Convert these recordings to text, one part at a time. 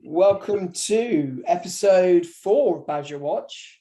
Welcome to episode 4 of Badger Watch.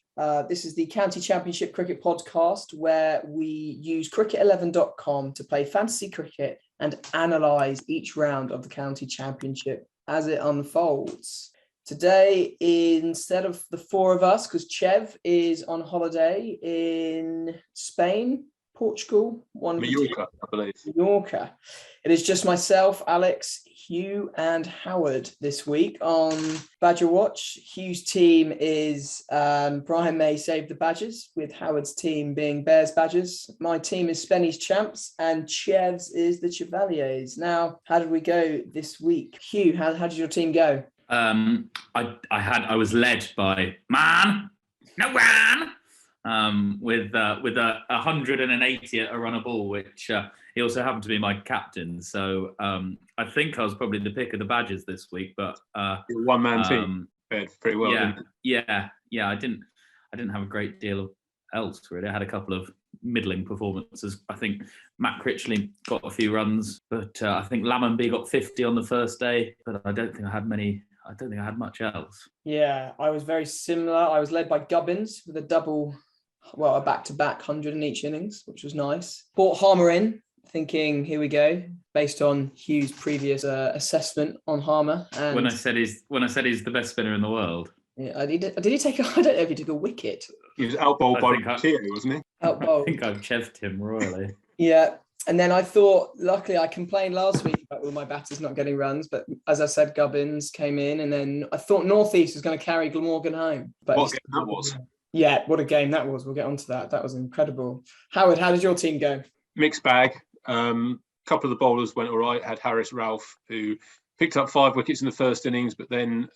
This is the County Championship Cricket podcast where we use cricket11.com to play fantasy cricket and analyse each round of the County Championship as it unfolds. Today, instead of the four of us, because Chev is on holiday in Spain, Portugal, Mallorca, I believe. Mallorca. It is just myself, Alex, Hugh, and Howard this week on Badger Watch. Hugh's team is Brian May Save the Badgers, with Howard's team being Bears Badgers. My team is Spenny's Champs, and Chev's is the Chevaliers. Now, how did we go this week? Hugh, how did your team go? I was led by with 180 at a run a ball, which he also happened to be my captain. So I think I was probably the pick of the Badgers this week. But one man team fared pretty well. Yeah. I didn't have a great deal else really. I had a couple of middling performances. I think Matt Critchley got a few runs, but I think Lammonby got 50 on the first day. But I don't think I had much else. Yeah, I was very similar. I was led by Gubbins with a back-to-back 100 in each innings, which was nice. Brought Harmer in, thinking, here we go, based on Hugh's previous assessment on Harmer. And when I said he's the best spinner in the world. Yeah, did he take I don't know if he took a wicket. He was outbowled by Thierry, wasn't he? Outbowled. I think I've cheved him royally. Yeah. And then I thought, luckily, I complained last week about all my batters not getting runs. But as I said, Gubbins came in. And then I thought North East was going to carry Glamorgan home. But what game that was. Yeah, what a game that was. We'll get onto that. That was incredible. Howard, how did your team go? Mixed bag. Couple of the bowlers went all right. Had Harris Ralph, who picked up 5 wickets in the first innings, but then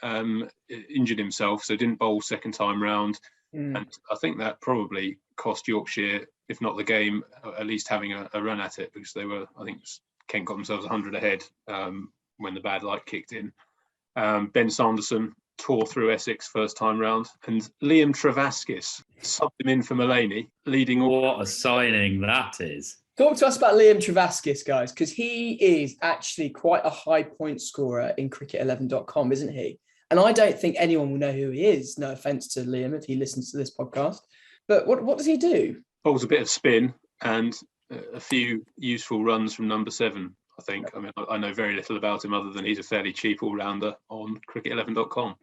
injured himself. So didn't bowl second time round. And I think that probably cost Yorkshire, if not the game, at least having a run at it, because Kent got themselves 100 ahead when the bad light kicked in. Ben Sanderson tore through Essex first time round, and Liam Travaskis subbed him in for Mulaney, leading all. What a signing that is. Talk to us about Liam Travaskis, guys, because he is actually quite a high point scorer in cricket11.com, isn't he? And I don't think anyone will know who he is. No offence to Liam if he listens to this podcast. But what does he do? Bowls a bit of spin and a few useful runs from number 7, I think. I mean, I know very little about him other than he's a fairly cheap all-rounder on cricket11.com.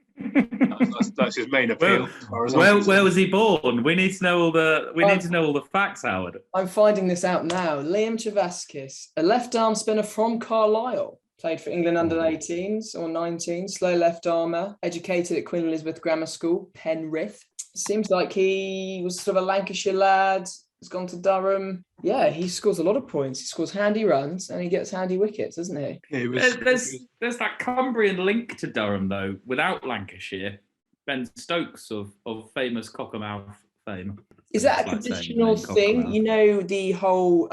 That's his main appeal. Where was he born? We need to know all the facts, Howard. I'm finding this out now. Liam Travaskis, a left-arm spinner from Carlisle. Played for England under 18s or 19s, slow left armer, educated at Queen Elizabeth Grammar School, Penrith. Seems like he was sort of a Lancashire lad, has gone to Durham. Yeah, he scores a lot of points. He scores handy runs and he gets handy wickets, doesn't he? There's that Cumbrian link to Durham, though, without Lancashire. Ben Stokes of famous Cockermouth fame. Is that a traditional thing? You know, the whole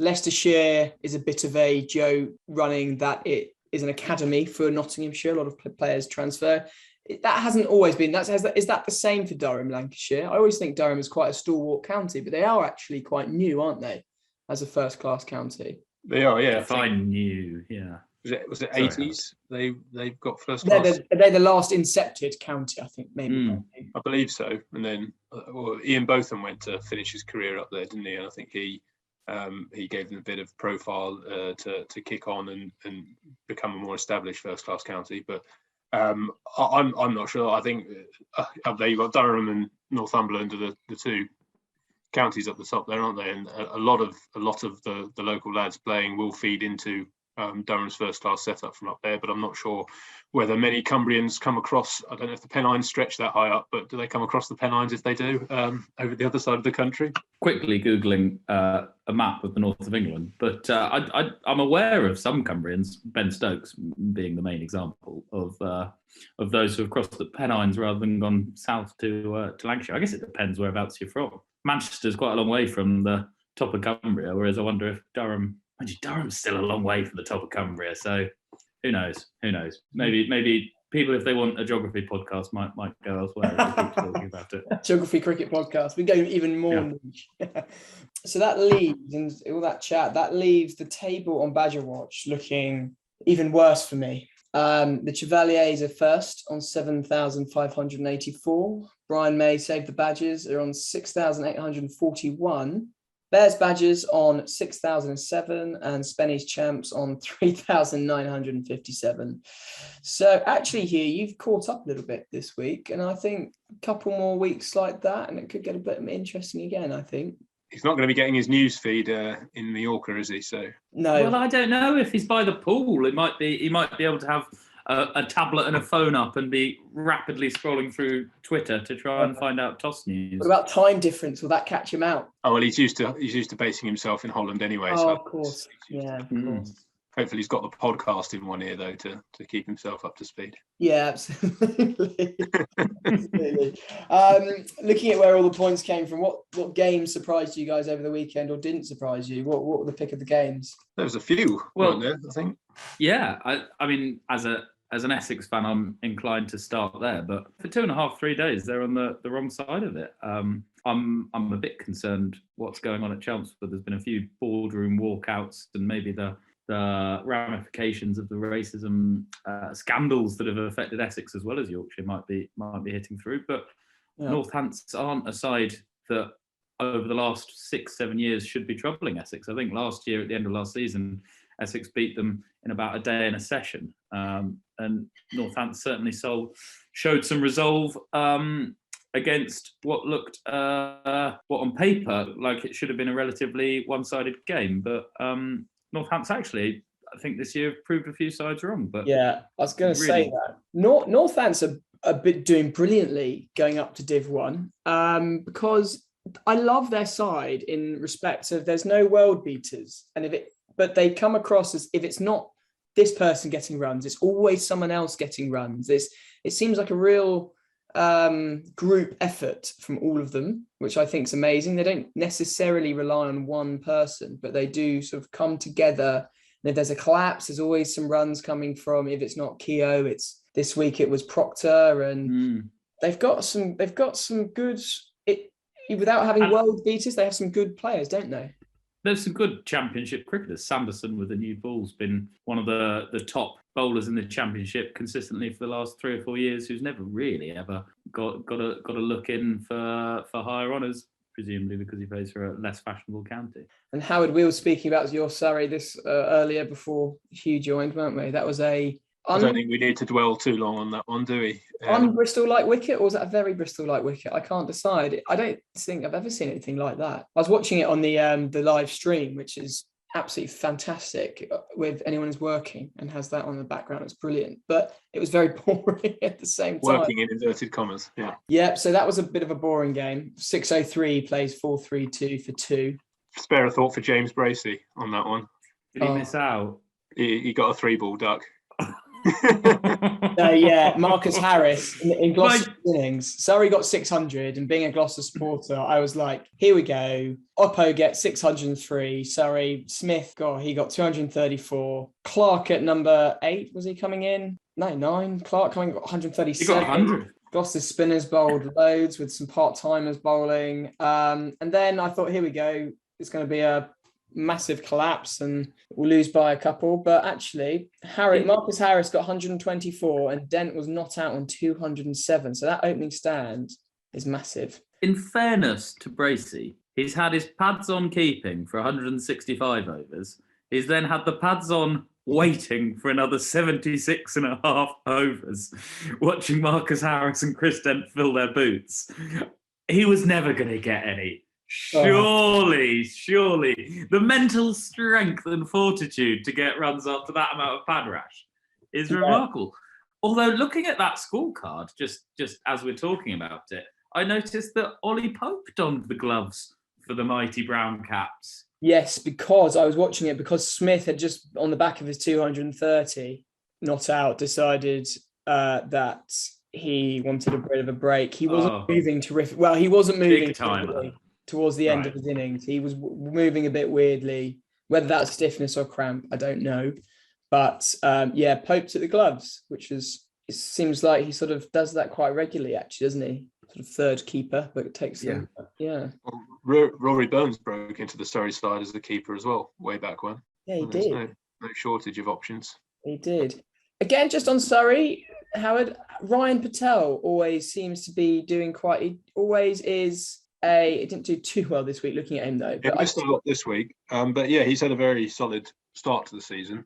Leicestershire is a bit of a joke running that it is an academy for Nottinghamshire. A lot of players transfer. That hasn't always been. Is that the same for Durham, Lancashire? I always think Durham is quite a stalwart county, but they are actually quite new, aren't they, as a first-class county? They are, yeah. Fine new, yeah. Was it 80s? They've got first class. They're the last incepted county, I think, maybe. I believe so. And then Ian Botham went to finish his career up there, didn't he? And I think he gave them a bit of profile to kick on and become a more established first class county. But I'm not sure. I think up there you've got Durham and Northumberland are the two counties up the top there, aren't they? And a lot of the local lads playing will feed into Durham's first class setup from up there, but I'm not sure whether many Cumbrians come across. I don't know if the Pennines stretch that high up, but do they come across the Pennines if they do over the other side of the country? Quickly googling a map of the north of England, but I'm aware of some Cumbrians, Ben Stokes being the main example of those who have crossed the Pennines rather than gone south to Lancashire. I guess it depends whereabouts you're from. Manchester's quite a long way from the top of Cumbria, whereas I wonder if Durham's still a long way from the top of Cumbria, so who knows? Maybe people, if they want a geography podcast, might go elsewhere and keep talking about it. Geography cricket podcast. We go even more niche. So that leaves, and all that chat, that leaves the table on Badger Watch looking even worse for me. The Chevaliers are first on 7,584. Brian May Save the Badgers are on 6,841. Bears Badgers on 6,007 and Spenny's Champs on 3,957. So actually here you've caught up a little bit this week, and I think a couple more weeks like that and it could get a bit interesting again, I think. He's not going to be getting his news feed in Mallorca, is he? So no. Well, I don't know if he's by the pool. He might be able to have a tablet and a phone up and be rapidly scrolling through Twitter to try and find out toss news. What about time difference? Will that catch him out? Oh well, he's used to basing himself in Holland anyway. Oh, so of course. Yeah, of course. Hopefully he's got the podcast in one ear though to keep himself up to speed. Yeah, absolutely. Absolutely. Looking at where all the points came from, what games surprised you guys over the weekend or didn't surprise you? What were the pick of the games? There was a few, weren't there, I think? Yeah, I mean, as an Essex fan, I'm inclined to start there, but for 2.5, 3 days, they're on the wrong side of it. I'm a bit concerned what's going on at Chelmsford. There's been a few boardroom walkouts and maybe the ramifications of the racism scandals that have affected Essex as well as Yorkshire might be hitting through. But yeah. Northants aren't a side that over the last 6-7 years should be troubling Essex. I think last year, at the end of last season, Essex beat them in about a day and a session. And Northants certainly showed some resolve against what looked, what on paper, like it should have been a relatively one-sided game. But Northants actually, I think this year have proved a few sides wrong. But yeah, I was going to say that. Northants are a bit doing brilliantly going up to Div 1 because I love their side in respect of there's no world beaters. But they come across as if it's not this person getting runs, it's always someone else getting runs. It seems like a real group effort from all of them, which I think is amazing. They don't necessarily rely on one person, but they do sort of come together. And if there's a collapse, there's always some runs coming from, if it's not Keogh, it's this week it was Proctor, and they've got some good, without having world beaters, they have some good players, don't they? There's some good championship cricketers. Sanderson with the new ball's been one of the top bowlers in the championship consistently for the last 3 or 4 years, who's never really ever got a look in for higher honours, presumably because he plays for a less fashionable county. And Howard, we were speaking about your Surrey this earlier before Hugh joined, weren't we? That was I don't think we need to dwell too long on that one, do we? Un-Bristol-like wicket, or was that a very Bristol-like wicket? I can't decide. I don't think I've ever seen anything like that. I was watching it on the live stream, which is absolutely fantastic with anyone who's working and has that on the background. It's brilliant, but it was very boring at the same time. Working in inverted commas, yeah. Yeah, so that was a bit of a boring game. 603 plays 4-3-2 for 2. Spare a thought for James Bracey on that one. Did he miss out? He got a 3-ball duck. Yeah, Marcus Harris in Gloucester's innings. Surrey got 600, and being a Gloucester supporter, I was like, here we go. Oppo gets 603. Surrey. Smith, he got 234. Clark at number 8, was he coming in? No, 9. Clark coming got 137. He got 100. Gloucester's spinners bowled loads with some part-timers bowling. And then I thought, here we go. It's going to be a massive collapse and we'll lose by a couple, but actually Marcus Harris got 124 and Dent was not out on 207, so that opening stand is massive. In fairness to Bracey, he's had his pads on keeping for 165 overs. He's then had the pads on waiting for another 76 and a half overs, watching Marcus Harris and Chris Dent fill their boots. He was never going to get any. Surely, the mental strength and fortitude to get runs after that amount of pad rash is remarkable. Although looking at that scorecard, just as we're talking about it, I noticed that Ollie Pope donned the gloves for the mighty Brown Caps. Yes, because I was watching it because Smith had just, on the back of his 230, not out, decided that he wanted a bit of a break. He wasn't moving terrific. Well, he wasn't moving towards the end of his innings. He was moving a bit weirdly. Whether that's stiffness or cramp, I don't know. But Pope took the gloves, which it seems like he sort of does that quite regularly, actually, doesn't he? Sort of third keeper, but it takes them. Yeah. Well, Rory Burns broke into the Surrey side as the keeper as well, way back when. Yeah, he did. No shortage of options. He did. Again, just on Surrey, Howard, Ryan Patel always seems to be doing quite. He always is a. It didn't do too well this week. Looking at him though, He missed a lot this week, but yeah, he's had a very solid start to the season.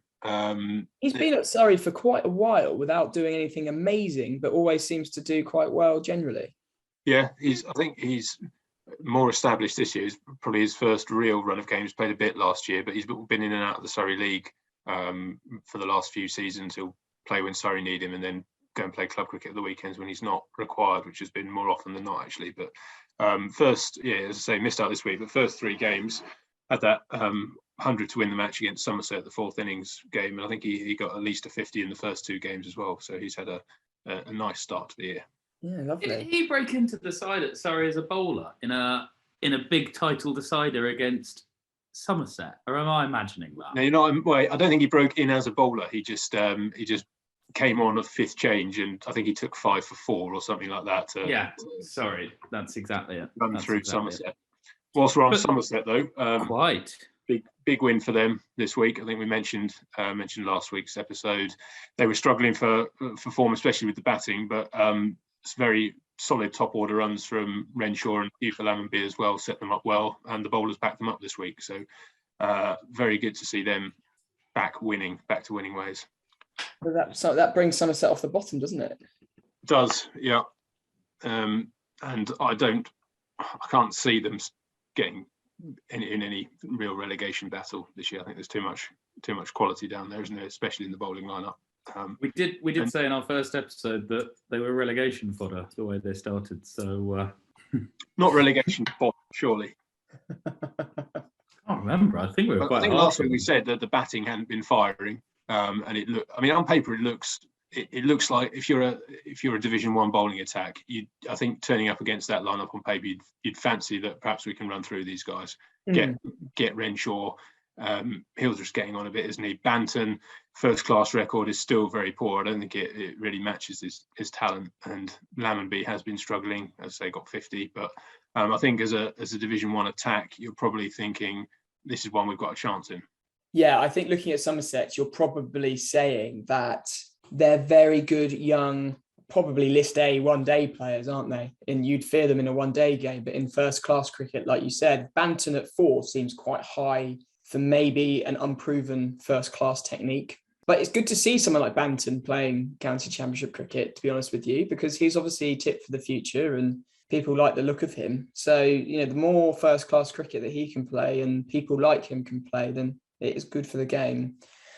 He's been at Surrey for quite a while without doing anything amazing, but always seems to do quite well generally. Yeah, I think he's more established this year. It's probably his first real run of games. Played a bit last year, but he's been in and out of the Surrey League for the last few seasons. He'll play when Surrey need him, and then go and play club cricket at the weekends when he's not required, which has been more often than not actually. But first, yeah, as I say, missed out this week. But first 3 games had that 100 to win the match against Somerset, the 4th innings game, and I think he got at least a 50 in the first 2 games as well. So he's had a nice start to the year. Yeah, lovely. Did he break into the side at Surrey as a bowler in a big title decider against Somerset, or am I imagining that? No, you're not. Wait, I don't think he broke in as a bowler. He just came on a 5th change, and I think he took 5 for 4 or something like that. Sorry, that's exactly it. Run through Somerset. Whilst we're on Somerset, though, quite big win for them this week. I think we mentioned last week's episode. They were struggling for form, especially with the batting, but it's very solid top order runs from Renshaw and Hugh Lammonby as well, set them up well, and the bowlers backed them up this week. So very good to see them back to winning ways. So that brings Somerset off the bottom, doesn't it? It does, yeah. And I can't see them getting in any real relegation battle this year. I think there's too much quality down there, isn't there? Especially in the bowling lineup. We did say in our first episode that they were relegation fodder the way they started. So not relegation fodder, surely. I can't remember. I think we were quite. I think last week we said that the batting hadn't been firing, and it looked. I mean, on paper it looks like if you're a Division 1 bowling attack, I think turning up against that lineup on paper, you'd fancy that perhaps we can run through these guys, get Renshaw. Hildreth's getting on a bit, isn't he? Banton, first class record is still very poor. I don't think it really matches his talent. And Lammonby has been struggling, as they got 50. But I think as a Division 1 attack, you're probably thinking this is one we've got a chance in. Yeah, I think looking at Somerset, you're probably saying that they're very good young, probably list A one-day players, aren't they? And you'd fear them in a one-day game. But in first class cricket, like you said, Banton at 4 seems quite high for maybe an unproven first-class technique. But it's good to see someone like Banton playing county championship cricket, to be honest with you, because he's obviously tipped for the future and people like the look of him. So, the more first-class cricket that he can play and people like him can play, then it is good for the game.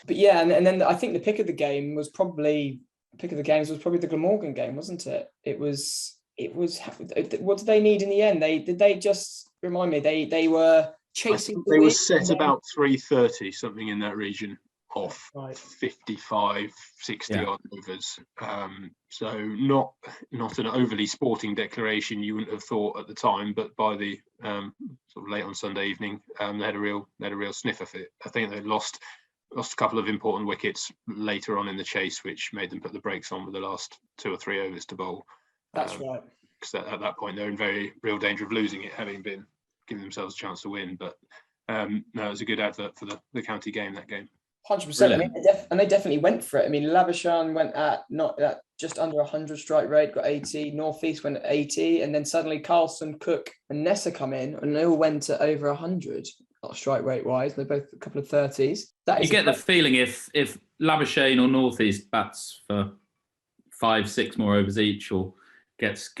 But yeah, and then I think the pick of the games was probably the Glamorgan game, wasn't it? It was. What did they need in the end? They just remind me. They were chasing. They were set about 330, something in that region, off 55, 60 odd overs. So not an overly sporting declaration you wouldn't have thought at the time, but by the sort of late on Sunday evening, they had a real sniff of it. I think they lost a couple of important wickets later on in the chase, which made them put the brakes on with the last 2 or 3 overs to bowl. That's right. Because at that point they're in very real danger of losing it, having been giving themselves a chance to win. But no, it was a good advert for the county game, that game. 100%. I mean, they definitely went for it. I mean, Labuschagne went at just under 100 strike rate, got 80. North East went at 80, and then suddenly Carlson, Cook, and Nessa come in, and they all went at over 100. Not strike rate wise, they're both a couple of 30s. You get the feeling if Labuschagne or North East bats for 5-6 more overs each, or gets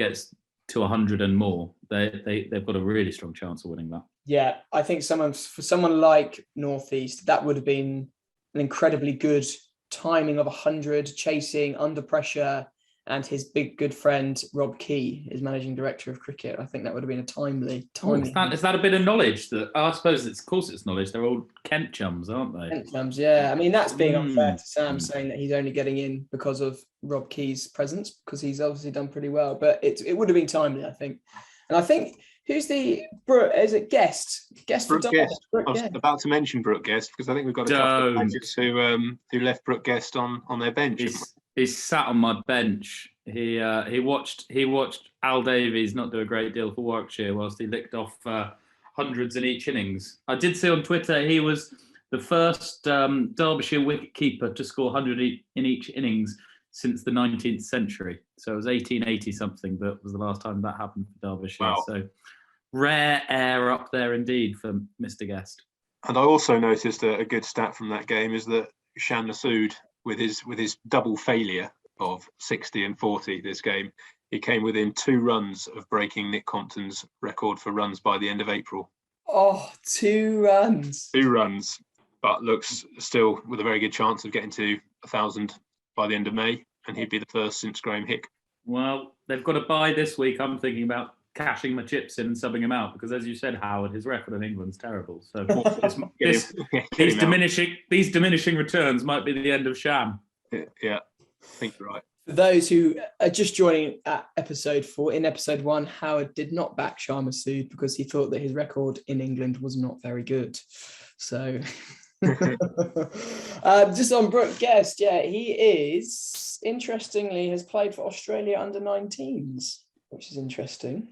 to 100 and more, they've got a really strong chance of winning that. Yeah, I think for someone like North East, that would have been an incredibly good timing of 100, chasing under pressure, and his big good friend Rob Key, his managing director of cricket. I think that would have been a timely. Is that a bit of knowledge? That I suppose of course it's knowledge. They're all Kent chums, aren't they? Kent chums, yeah. I mean, that's being unfair to Sam, saying that he's only getting in because of Rob Key's presence, because he's obviously done pretty well. But it would have been timely, I think. And I think who's the is it Guest? Brooke Guest. I was about to mention Brooke Guest because I think we've got a couple of managers who left Brooke Guest on their bench. He's sat on my bench. He watched Al Davies not do a great deal for Warwickshire whilst he licked off hundreds in each innings. I did see on Twitter he was the first Derbyshire wicketkeeper to score 100 in each innings since the 19th century. So it was 1880 something that was the last time that happened for Derbyshire. Wow. So rare air up there indeed for Mr. Guest. And I also noticed a good stat from that game is that Shan Masood, with his double failure of 60 and 40 this game, he came within 2 runs of breaking Nick Compton's record for runs by the end of April. Oh, 2 runs. 2 runs, but looks still with a very good chance of getting to 1,000 by the end of May, and he'd be the first since Graham Hick. Well, they've got to buy this week. I'm thinking about cashing my chips in and subbing him out because, as you said, Howard, his record in England's terrible. So these diminishing returns might be the end of Sham. Yeah, I think you're right. For those who are just joining at episode 4, in episode 1, Howard did not back Shah Masood because he thought that his record in England was not very good. So just on Brooke Guest, yeah, he is, interestingly, has played for Australia under 19s, which is interesting.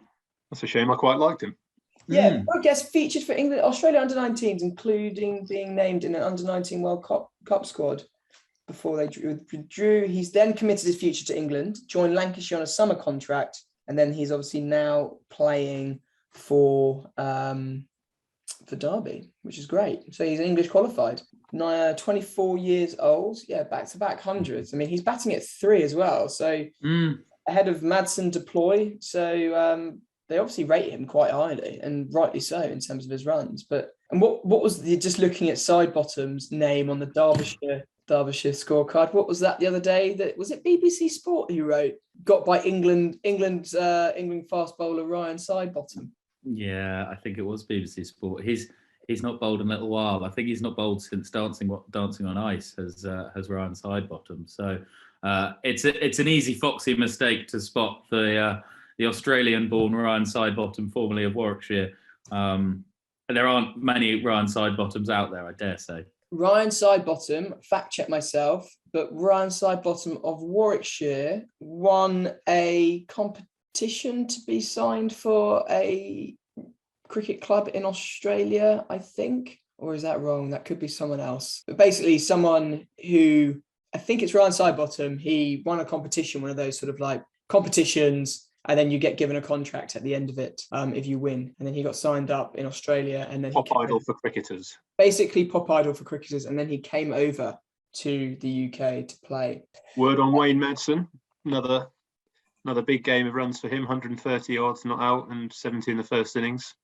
That's a shame. I quite liked him. Yeah, Brooke Guest featured for England, Australia under 19s, including being named in an under 19 World Cup squad before they withdrew. He's then committed his future to England, joined Lancashire on a summer contract, and then he's obviously now playing for Derby, which is great. So he's English qualified, 24 years old. Yeah, back-to-back hundreds. I mean, he's batting at 3 as well. So ahead of Madsen Deploy. So they obviously rate him quite highly, and rightly so in terms of his runs. And what was just looking at Sidebottom's name on the Derbyshire scorecard? What was that the other day? That was it BBC Sport who wrote got by England fast bowler Ryan Sidebottom. Yeah, I think it was BBC Sport. He's not bowled in a little while. I think he's not bowled since Dancing on Ice has Ryan Sidebottom. So it's an easy foxy mistake to spot the Australian-born Ryan Sidebottom, formerly of Warwickshire. There aren't many Ryan Sidebottoms out there, I dare say. Ryan Sidebottom, fact check myself, but Ryan Sidebottom of Warwickshire won a competition to be signed for a cricket club in Australia, I think. Or is that wrong? That could be someone else. But basically someone who, I think it's Ryan Sidebottom, he won a competition, one of those sort of like competitions, and then you get given a contract at the end of it if you win. And then he got signed up in Australia, and then Pop idol for cricketers. Basically pop idol for cricketers, and then he came over to the UK to play. Word on Wayne Madsen, another big game of runs for him, 130 yards not out and 70 in the first innings.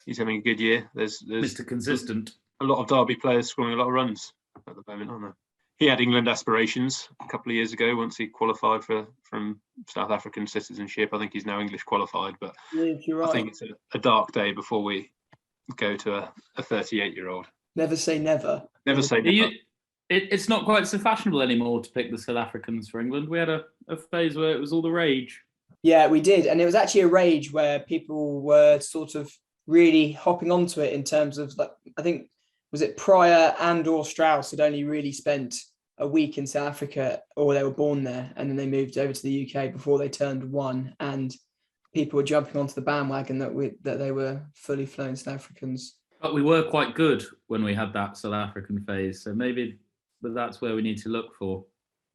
He's having a good year. There's Mr. Consistent. A lot of Derby players scoring a lot of runs at the moment, aren't there? He had England aspirations a couple of years ago once he qualified from South African citizenship. I think he's now English qualified, but you're right. I think it's a dark day before we go to a 38-year-old. Never say never. Never say never. It's not quite so fashionable anymore to pick the South Africans for England. We had a phase where it was all the rage. Yeah, we did. And it was actually a rage where people were sort of really hopping onto it in terms of, like, I think, was it Pryor and or Strauss had only really spent a week in South Africa, or they were born there, and then they moved over to the UK before they turned 1, and people were jumping onto the bandwagon that they were fully flown South Africans. But we were quite good when we had that South African phase, so maybe that's where we need to look for.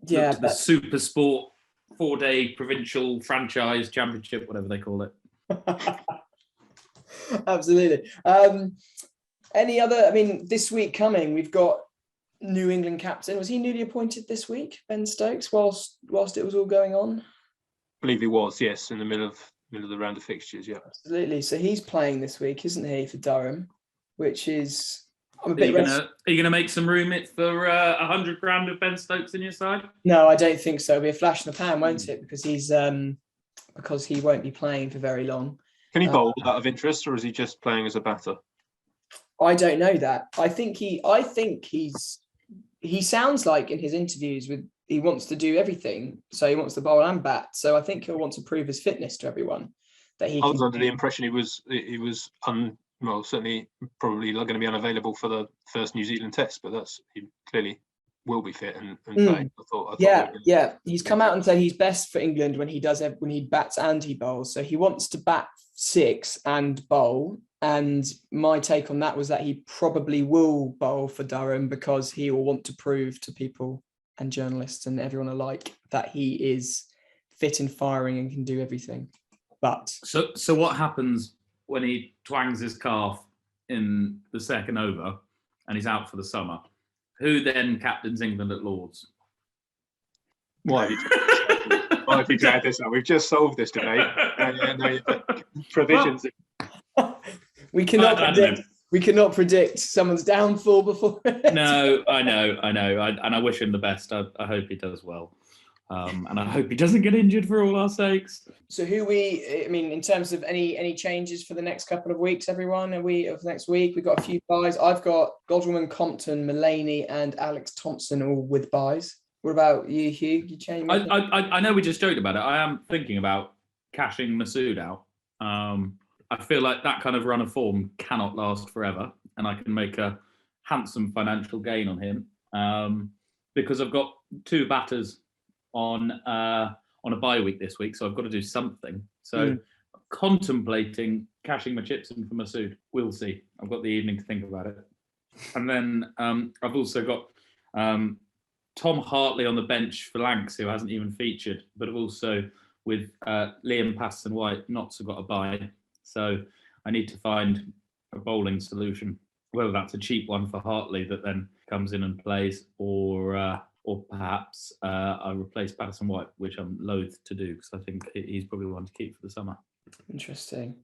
Yeah, the Super Sport 4-day provincial franchise championship, whatever they call it. Absolutely. Any other? I mean, this week coming, we've got New England captain. Was he newly appointed this week, Ben Stokes, whilst it was all going on? I believe he was, yes, in the middle of the round of fixtures, yeah. Absolutely. So he's playing this week, isn't he, for Durham? Which is, I'm a Are bit. you going to make some room for $100,000 of Ben Stokes in your side? No, I don't think so. It'll be a flash in the pan, won't it? Because he won't be playing for very long. Can he bowl out of interest, or is he just playing as a batter? I don't know that. I think he sounds like in his interviews he wants to do everything. So he wants to bowl and bat. So I think he'll want to prove his fitness to everyone. I was under the impression he was certainly probably going to be unavailable for the first New Zealand test, but he clearly will be fit and play. Yeah. He's come out and said he's best for England when he bats and he bowls. So he wants to bat 6 and bowl. And my take on that was that he probably will bowl for Durham because he will want to prove to people and journalists and everyone alike that he is fit and firing and can do everything. But so what happens when he twangs his calf in the second over and he's out for the summer? Who then captains England at Lords? Why have you dragged this up? We've just solved this debate. Provisions. We cannot predict someone's downfall before. No, I know, and I wish him the best. I hope he does well, and I hope he doesn't get injured for all our sakes. So, in terms of any changes for the next couple of weeks, everyone, of next week, we've got a few buys. I've got Godwin, Compton, Mulaney, and Alex Thompson all with buys. What about you, Hugh? You change? I know we just joked about it. I am thinking about cashing Masood out. I feel like that kind of run of form cannot last forever, and I can make a handsome financial gain on him because I've got 2 batters on a bye week this week, so I've got to do something. So contemplating cashing my chips in for Masood. We'll see. I've got the evening to think about it. And then I've also got Tom Hartley on the bench for Lancs, who hasn't even featured, but also with Liam Patterson-White not so got a bye. So I need to find a bowling solution, whether that's a cheap one for Hartley that then comes in and plays, or perhaps I replace Patterson-White, which I'm loath to do because I think he's probably one to keep for the summer. Interesting.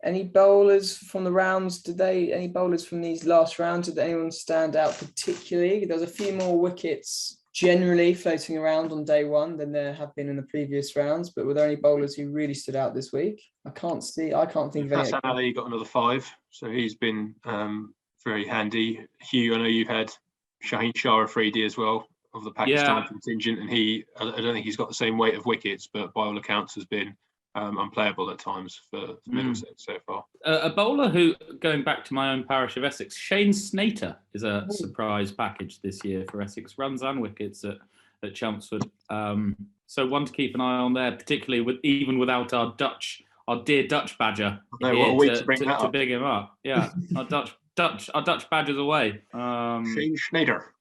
Any bowlers from the rounds? Any bowlers from these last rounds? Did anyone stand out particularly? There was a few more wickets generally floating around on day one than there have been in the previous rounds, but were there any bowlers who really stood out this week? I can't think of any. Hassan Ali got another 5, so he's been very handy. Hugh, I know you've had Shaheen Shah Afridi as well of the Pakistan contingent, and I don't think he's got the same weight of wickets, but by all accounts has been unplayable at times for Middlesex so far. A bowler who, going back to my own parish of Essex, Shane Snater is a surprise package this year for Essex. Runs and wickets at Chelmsford. So one to keep an eye on there, particularly even without our dear Dutch badger to big him up. Yeah, our Dutch badgers away. Shane Schneider.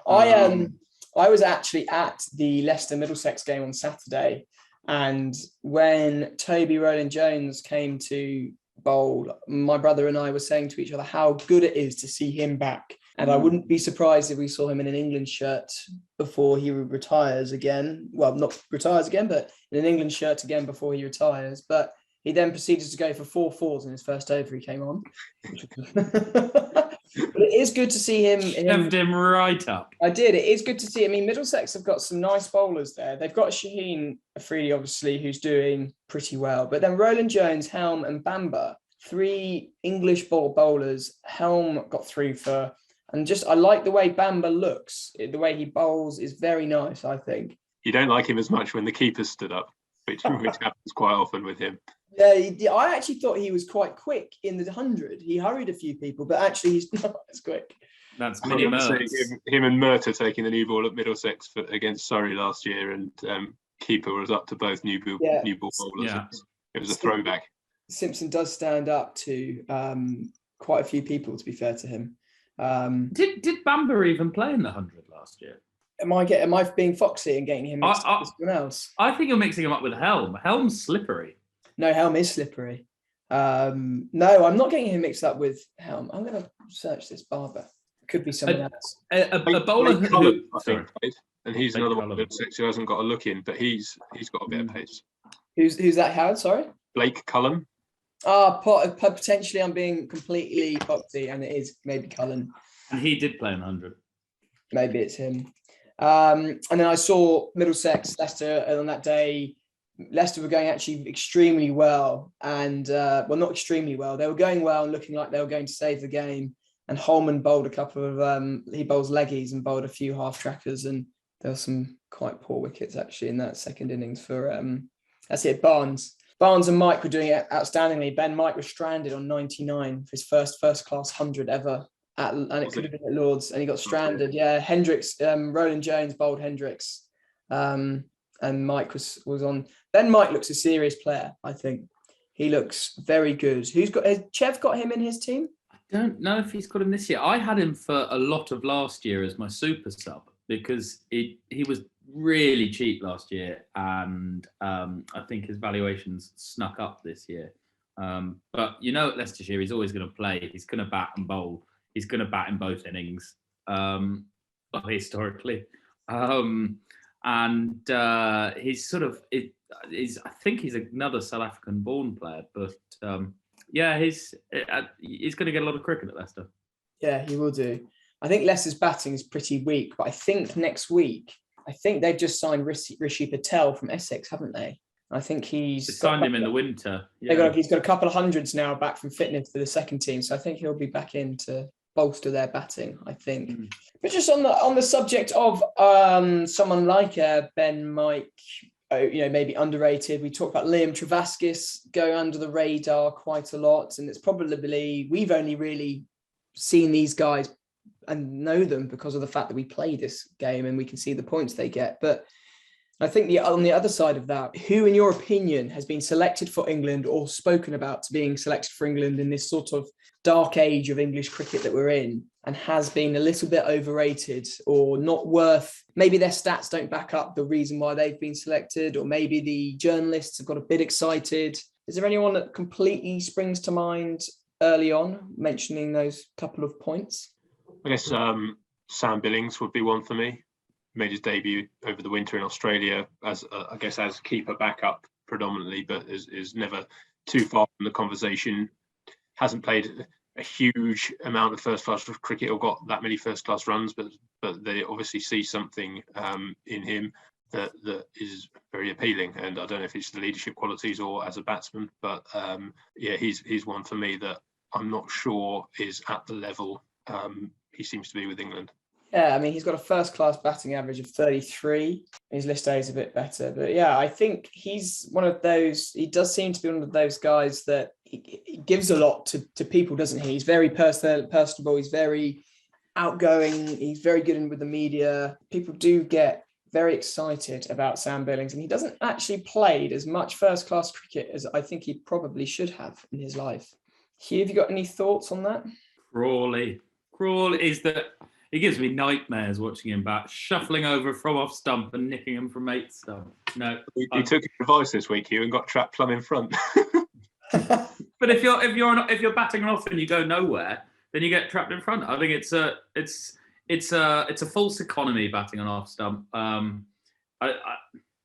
I was actually at the Leicester Middlesex game on Saturday. And when Toby Rowland-Jones came to bowl, my brother and I were saying to each other how good it is to see him back. And I wouldn't be surprised if we saw him in an England shirt before he retires again. Well, not retires again, but in an England shirt again before he retires. But he then proceeded to go for 4 fours in his first over he came on. But it is good to see him. Shoved him right up. I did. It is good to see. I mean, Middlesex have got some nice bowlers there. They've got Shaheen Afridi, obviously, who's doing pretty well. But then Rowland-Jones, Helm and Bamber, 3 English bowlers. Helm got 3 for... And I like the way Bamber looks. The way he bowls is very nice, I think. You don't like him as much when the keeper stood up, which happens quite often with him. Yeah, I actually thought he was quite quick in the 100. He hurried a few people, but actually he's not as quick. That's mini Mertz. Him and Murtagh taking the new ball at Middlesex against Surrey last year, and keeper was up to both new ball bowlers. Yeah. It was a throwback. Simpson does stand up to quite a few people, to be fair to him. Did Bamber even play in the 100 last year? Am I being foxy and getting him mixed up with someone else? I think you're mixing him up with Helm. Helm's slippery. No, Helm is slippery. No, I'm not getting him mixed up with Helm. I'm going to search this Barber. Could be someone else. A bowler who... I think, and he's another one who hasn't got a look in, but he's got a bit of pace. Who's that, Howard? Sorry? Blake Cullen. Potentially I'm being completely foxy, and it is maybe Cullen. And he did play in 100. Maybe it's him. And then I saw Middlesex, Leicester, on that day. Leicester were going actually extremely well, and not extremely well. They were going well and looking like they were going to save the game. And Holman bowled a couple of he bowls leggies and bowled a few half trackers, and there were some quite poor wickets actually in that second innings for that's it. Barnes and Mike were doing it outstandingly. Ben Mike was stranded on 99 for his first class 100 ever, and it could have been at Lords, and he got stranded. Yeah, Hendricks, Rowland-Jones bowled Hendricks. and Mike was on. Then Mike looks a serious player. I think he looks very good. Has Chev got him in his team? I don't know if he's got him this year. I had him for a lot of last year as my super sub because he was really cheap last year, and I think his valuations snuck up this year. But at Leicestershire, he's always going to play. He's going to bat and bowl. He's going to bat in both innings, historically. And he's sort of I think he's another South African born player, but he's going to get a lot of cricket at Leicester. Yeah, he will do. I think Leicester's batting is pretty weak, but I think next week, they've just signed Rishi Patel from Essex, haven't they? I think they signed him in the winter. Yeah. He's got a couple of hundreds now back from fitness for the second team, so I think he'll be back in to bolster their batting, I think. But just on the subject of someone like Ben Mike, maybe underrated. We talked about Liam Travaskis going under the radar quite a lot, and it's probably we've only really seen these guys and know them because of the fact that we play this game and we can see the points they get. But I think on the other side of that, who, in your opinion, has been selected for England or spoken about to being selected for England in this sort of dark age of English cricket that we're in and has been a little bit overrated or not worth, maybe their stats don't back up the reason why they've been selected, or maybe the journalists have got a bit excited? Is there anyone that completely springs to mind early on, mentioning those couple of points? I guess Sam Billings would be one for me. Made his debut over the winter in Australia as keeper backup predominantly, but is never too far from the conversation. Hasn't played a huge amount of first class cricket or got that many first class runs, but they obviously see something in him that is very appealing. And I don't know if it's the leadership qualities or as a batsman, but he's one for me that I'm not sure is at the level he seems to be with England. Yeah, I mean, he's got a first-class batting average of 33. His list A is a bit better. But yeah, I think he's one of those, he does seem to be one of those guys that he gives a lot to people, doesn't he? He's very personable. He's very outgoing. He's very good with the media. People do get very excited about Sam Billings, and he doesn't actually play as much first-class cricket as I think he probably should have in his life. Hugh, have you got any thoughts on that? Crawley is that... He gives me nightmares watching him bat, shuffling over from off stump and nicking him from 8 stump. No, he took your advice this week, Hugh, and got trapped plumb in front. But if you're batting off and you go nowhere, then you get trapped in front. I think it's a false economy batting on off stump.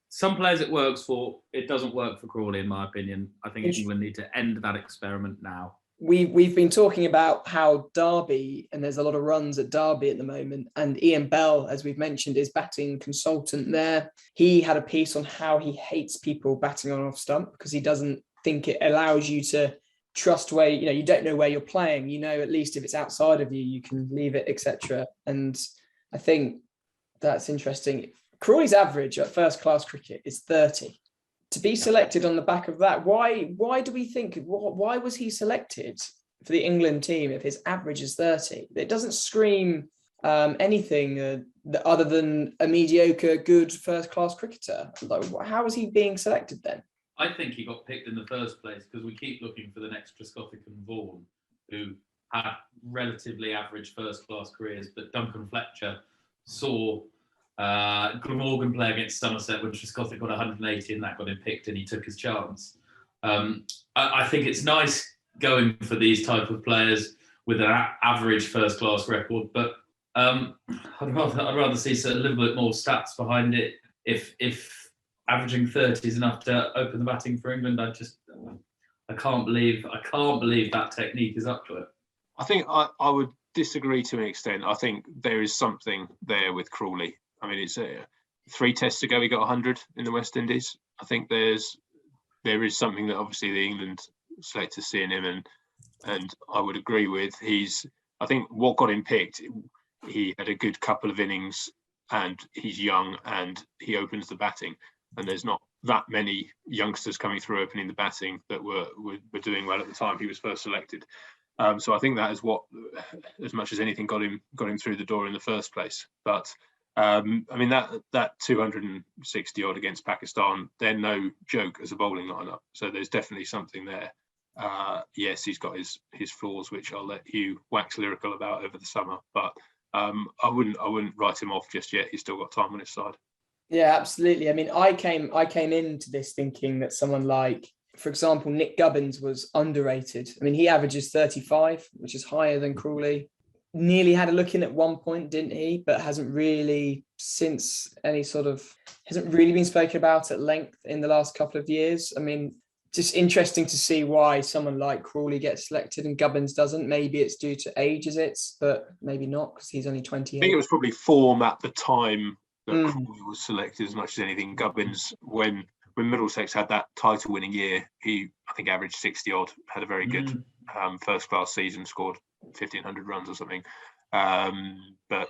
Some players it works for. It doesn't work for Crawley, in my opinion. I think England need to end that experiment now. We've been talking about how Derby, and there's a lot of runs at Derby at the moment, and Ian Bell, as we've mentioned, is batting consultant there. He had a piece on how he hates people batting on off stump because he doesn't think it allows you to trust where, you don't know where you're playing, at least if it's outside of you, you can leave it, etc. And I think that's interesting. Crawley's average at first class cricket is 30. To be selected on the back of that, why do we think, why was he selected for the England team if his average is 30? It doesn't scream anything other than a mediocre, good first-class cricketer. How is he being selected then? I think he got picked in the first place because we keep looking for the next Trescothick and Vaughan, who had relatively average first-class careers, but Duncan Fletcher saw Glamorgan play against Somerset when Trescothick got 180 and that got him picked and he took his chance. I think it's nice going for these type of players with an average first-class record, but I'd rather see a little bit more stats behind it. If averaging 30 is enough to open the batting for England, I can't believe that technique is up to it. I think I would disagree to an extent. I think there is something there with Crawley. I mean, it's 3 tests ago he got 100 in the West Indies. I think there is something that obviously the England selectors see in him, and I would agree with. I think what got him picked, he had a good couple of innings, and he's young, and he opens the batting. And there's not that many youngsters coming through opening the batting that were doing well at the time he was first selected. So I think that is what, as much as anything, got him through the door in the first place. But I mean, that 260 odd against Pakistan, they're no joke as a bowling lineup. So there's definitely something there. Yes, he's got his flaws, which I'll let you wax lyrical about over the summer. But I wouldn't write him off just yet. He's still got time on his side. Yeah, absolutely. I mean, I came into this thinking that someone like, for example, Nick Gubbins was underrated. I mean, he averages 35, which is higher than Crawley. Nearly had a look in at one point, didn't he? But hasn't really since hasn't really been spoken about at length in the last couple of years. I mean, just interesting to see why someone like Crawley gets selected and Gubbins doesn't. Maybe it's due to age, but maybe not, because he's only 28. I think it was probably form at the time that Crawley was selected as much as anything. Gubbins, when Middlesex had that title-winning year, he, I think, averaged 60 odd, had a very good first-class season, scored 1,500 runs or something. But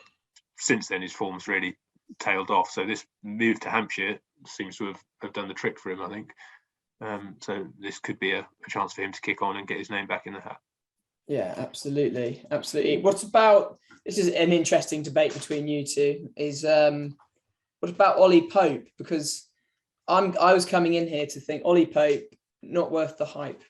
since then, his form's really tailed off. So this move to Hampshire seems to have done the trick for him, I think. So this could be a chance for him to kick on and get his name back in the hat. Yeah, absolutely. What about, this is an interesting debate between you two, is what about Ollie Pope? Because I was coming in here to think Ollie Pope, not worth the hype,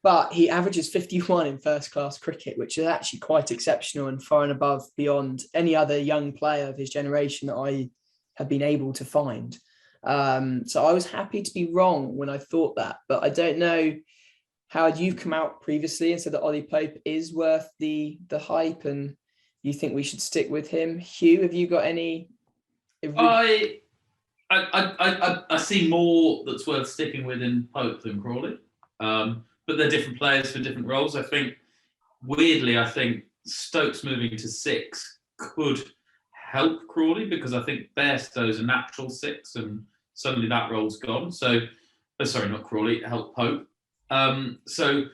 but he averages 51 in first class cricket, which is actually quite exceptional and far and above beyond any other young player of his generation that I have been able to find. So I was happy to be wrong when I thought that, but I don't know, Howard, you've come out previously and said that Ollie Pope is worth the hype and you think we should stick with him. Hugh, have you got any? I see more that's worth sticking with in Pope than Crawley, but they're different players for different roles. I think Stokes moving to 6 could help Crawley, because I think Bairstow's a natural 6 and suddenly that role's gone. So, sorry, not Crawley, help Pope. So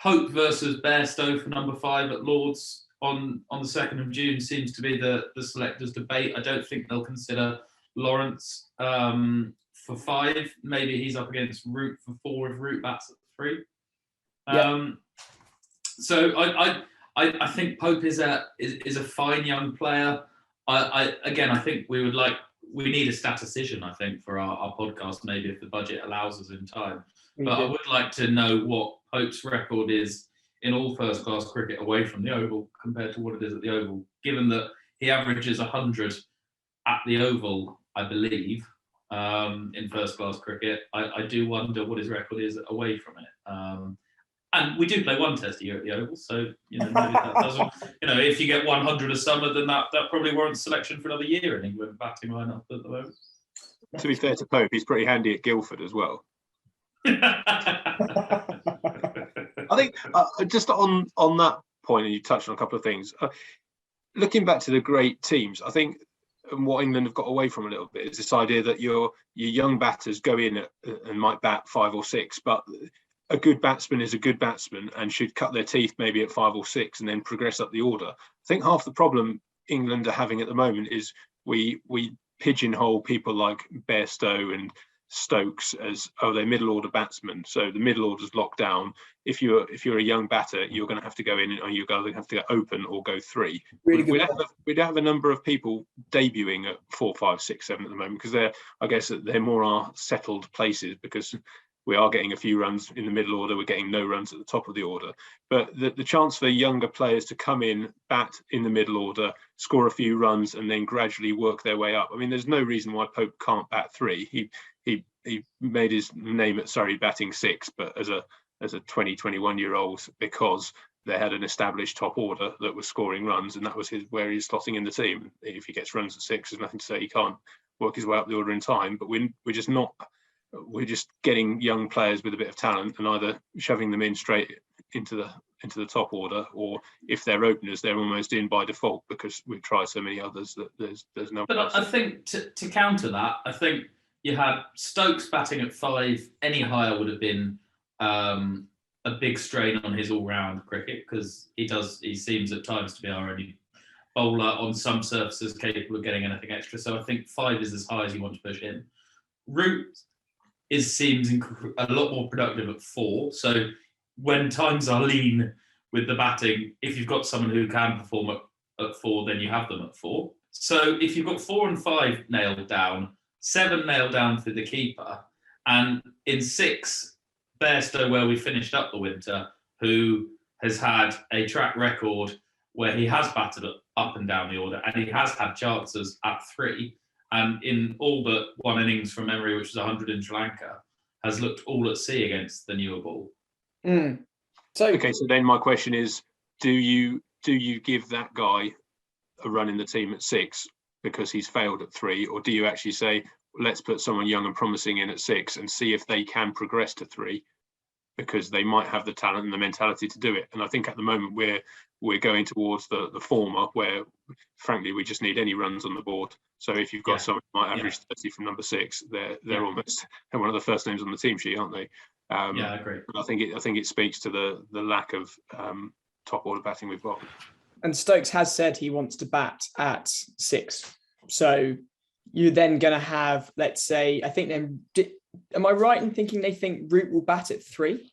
Pope versus Bairstow for number 5 at Lord's on the 2nd of June seems to be the selectors' debate. I don't think they'll consider Lawrence for 5. Maybe he's up against Root for 4 if Root bats at 3. So I think Pope is a fine young player. I think we need a statistician, I think, for our podcast, maybe if the budget allows us in time. But I would like to know what Pope's record is in all first-class cricket away from the Oval compared to what it is at the Oval, given that he averages 100 at the Oval, I believe, in first-class cricket. I do wonder what his record is away from it. And we do play one test a year at the Oval, so maybe that doesn't. If you get 100 a summer, then that probably warrants selection for another year in England batting lineup at the moment. To be fair to Pope, he's pretty handy at Guildford as well. I think just on that point, and you touched on a couple of things. Looking back to the great teams, I think what England have got away from a little bit is this idea that your young batters go in and might bat 5 or 6, but a good batsman is a good batsman and should cut their teeth maybe at 5 or 6 and then progress up the order. I think half the problem England are having at the moment is we pigeonhole people like Bairstow and Stokes as they're middle order batsmen, so the middle order's locked down. If you're a young batter, you're going to have to go in, or you're going to have to go open or go 3. We'd have a number of people debuting at 4, 5, 6, 7 at the moment, because they're more our settled places, because we are getting a few runs in the middle order, we're getting no runs at the top of the order. But the chance for younger players to come in, bat in the middle order, score a few runs, and then gradually work their way up. I mean, there's no reason why Pope can't bat 3. He made his name at Surrey batting 6, but as a 20, 21-year-old, because they had an established top order that was scoring runs, and that was where he's slotting in the team. If he gets runs at 6, there's nothing to say he can't work his way up the order in time. But we're just getting young players with a bit of talent and either shoving them in straight into the top order, or if they're openers, they're almost in by default because we've tried so many others that there's no. But I think to counter that, I think you had Stokes batting at 5. Any higher would have been a big strain on his all-round cricket, because he seems at times to be our only bowler on some surfaces capable of getting anything extra. So I think 5 is as high as you want to push in. Root seems a lot more productive at 4. So when times are lean with the batting, if you've got someone who can perform at 4, then you have them at 4. So if you've got 4 and 5 nailed down, 7 nailed down for the keeper, and in 6, Bairstow, where we finished up the winter, who has had a track record where he has battered up and down the order, and he has had chances at 3, and in all but one innings from memory, which was 100 in Sri Lanka, has looked all at sea against the newer ball. So then my question is, do you give that guy a run in the team at 6 because he's failed at 3, or do you actually say, let's put someone young and promising in at 6 and see if they can progress to 3, because they might have the talent and the mentality to do it? And I think at the moment we're going towards the former, where frankly we just need any runs on the board. So if you've got someone who might average 30 from number 6, they're almost one of the first names on the team sheet, aren't they? I agree. But I think it speaks to the lack of top order batting we've got. And Stokes has said he wants to bat at 6. So you're then going to have, let's say, I think then, am I right in thinking they think Root will bat at 3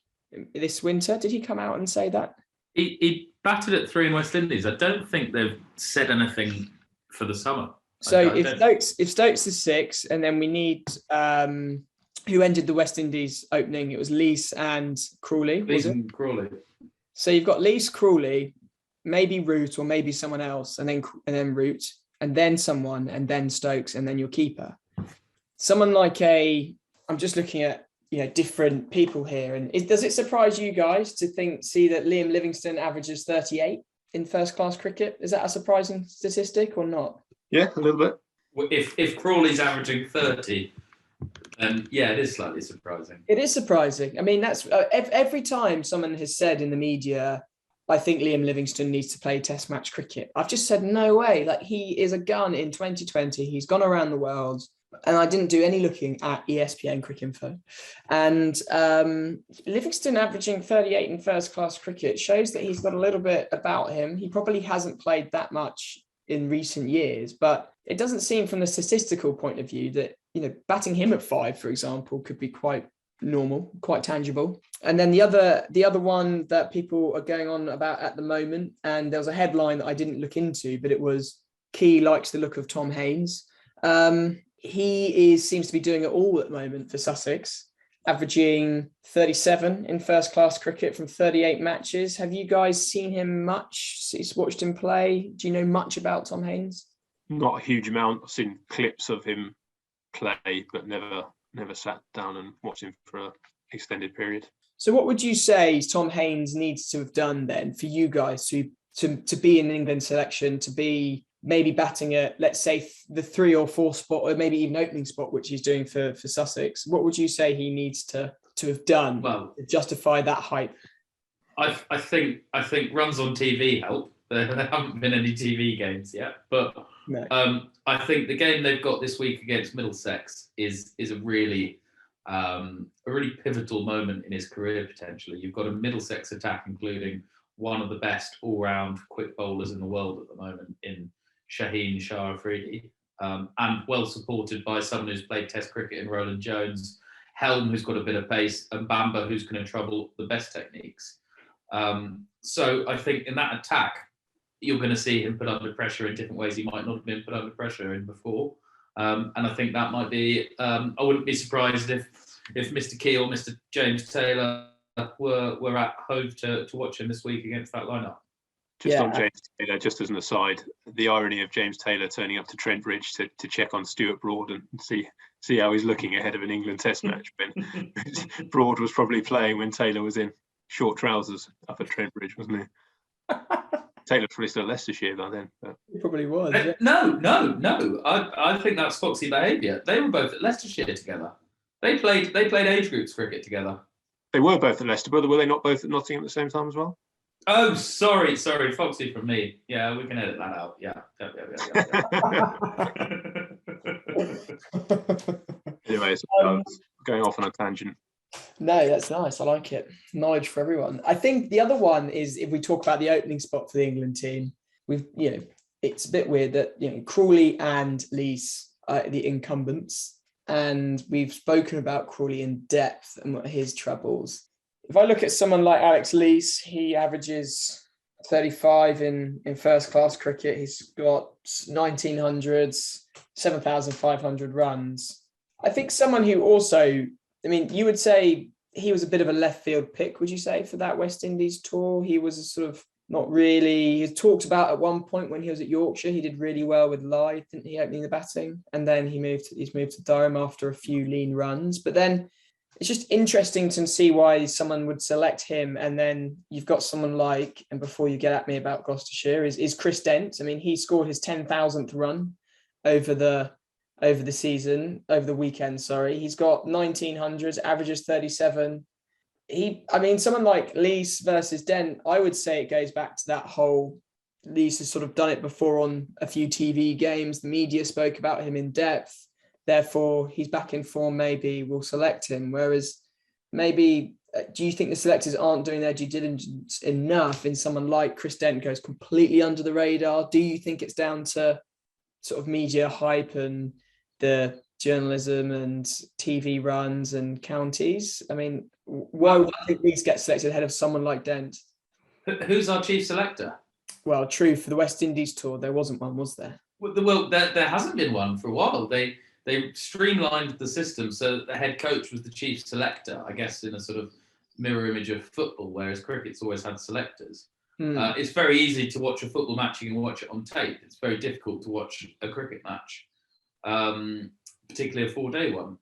this winter? Did he come out and say that? He batted at 3 in West Indies. I don't think they've said anything for the summer. So if Stokes is 6, and then we need who ended the West Indies opening? It was Lees and Crawley. Crawley. So you've got Lees, Crawley, maybe Root, or maybe someone else, and then Root, and then someone, and then Stokes, and then your keeper. Someone like I'm just looking at different people here, and does it surprise you guys to see that Liam Livingstone averages 38 in first class cricket? Is that a surprising statistic or not? Yeah, a little bit. If Crawley's averaging 30, then it is slightly surprising. It is surprising. I mean, that's every time someone has said in the media, I think Liam Livingstone needs to play test match cricket, I've just said, no way. Like, he is a gun in 2020. He's gone around the world. And I didn't do any looking at ESPN Cricinfo. And Livingstone averaging 38 in first class cricket shows that he's got a little bit about him. He probably hasn't played that much in recent years, but it doesn't seem from the statistical point of view that, batting him at 5, for example, could be quite normal, quite tangible. And then the other one that people are going on about at the moment, and there was a headline that I didn't look into, but it was Key likes the look of Tom Haines. He seems to be doing it all at the moment for Sussex, averaging 37 in first class cricket from 38 matches. Have you guys seen him much? Watched him play? Do you know much about Tom Haines? Not a huge amount. I've seen clips of him play, but never sat down and watched him for an extended period. So what would you say Tom Haines needs to have done then for you guys to be in the England selection, to be maybe batting at, let's say, the 3 or 4 spot, or maybe even opening spot, which he's doing for Sussex? What would you say he needs to have done to justify that hype? I think runs on TV help. There haven't been any TV games yet, but no. I think the game they've got this week against Middlesex is a really pivotal moment in his career potentially. You've got a Middlesex attack, including one of the best all-round quick bowlers in the world at the moment in Shaheen Shah Afridi, and well supported by someone who's played Test cricket in Roland Jones, Helm, who's got a bit of pace, and Bamba, who's going to trouble the best techniques. So I think in that attack, you're going to see him put under pressure in different ways he might not have been put under pressure in before. And I think that might be, I wouldn't be surprised if Mr. Key or Mr. James Taylor were at Hove to watch him this week against that lineup. On James Taylor, just as an aside, the irony of James Taylor turning up to Trent Bridge to check on Stuart Broad and see how he's looking ahead of an England Test match when Broad was probably playing when Taylor was in short trousers up at Trent Bridge, wasn't he? Taylor probably still at Leicestershire by then. But. He probably was. Yeah. No. I think that's foxy behaviour. They were both at Leicestershire together. They played age groups cricket together. They were both at Leicester, but were they not both at Nottingham at the same time as well? Oh, sorry, foxy from me. Yeah, we can edit that out. Yeah. Anyways, going off on a tangent. No, that's nice. I like it. Knowledge for everyone. I think the other one is, if we talk about the opening spot for the England team, it's a bit weird that Crawley and Lees are the incumbents, and we've spoken about Crawley in depth and his troubles. If I look at someone like Alex Lees, he averages 35 in first class cricket. He's got 1900s, 7,500 runs. I think someone who also, I mean, you would say he was a bit of a left field pick, would you say, for that West Indies tour? He was a sort of not really, he talked about at one point when he was at Yorkshire, he did really well with Lyth, didn't he, opening the batting? And then he's moved to Durham after a few lean runs. But then it's just interesting to see why someone would select him. And then you've got someone like, and before you get at me about Gloucestershire, is Chris Dent. I mean, he scored his 10,000th run over the weekend, sorry. He's got 1900s, averages 37. Someone like Lees versus Dent, I would say it goes back to that whole, Lees has sort of done it before on a few TV games. The media spoke about him in depth. Therefore, he's back in form, maybe we'll select him. Whereas maybe, do you think the selectors aren't doing their due diligence enough in someone like Chris Dent goes completely under the radar? Do you think it's down to sort of media hype and the journalism and TV runs and counties? I mean, why would I think these get selected ahead of someone like Dent? Who's our chief selector? Well, true, for the West Indies tour, there wasn't one, was there? Well, there hasn't been one for a while. They streamlined the system so that the head coach was the chief selector, I guess, in a sort of mirror image of football, whereas cricket's always had selectors. It's very easy to watch a football match. You can watch it on tape. It's very difficult to watch a cricket match, particularly a 4-day one.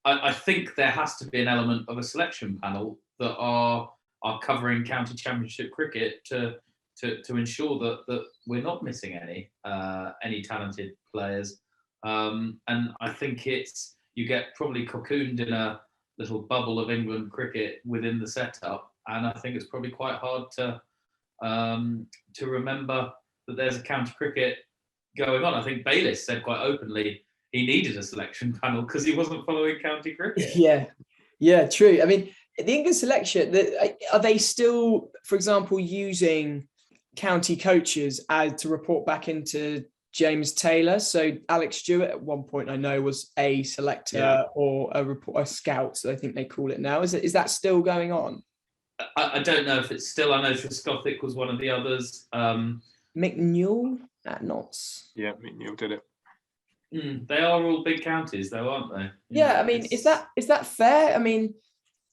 I think there has to be an element of a selection panel that are covering county championship cricket to ensure that we're not missing any talented players. And I think you get probably cocooned in a little bubble of England cricket within the setup, and I think it's probably quite hard to remember that there's a county cricket going on. I think Bayliss said quite openly he needed a selection panel because he wasn't following county cricket. Yeah, true. I mean, the England selection, are they still, for example, using county coaches to report back into James Taylor? So Alex Stewart at one point I know was a selector or a scout, so I think they call it now. Is that still going on? I don't know if it's still. I know Trescothick was one of the others. Mick Newell at Notts. Yeah, Mick Newell did it. They are all big counties, though, aren't they? Yeah, I mean, is that fair? I mean,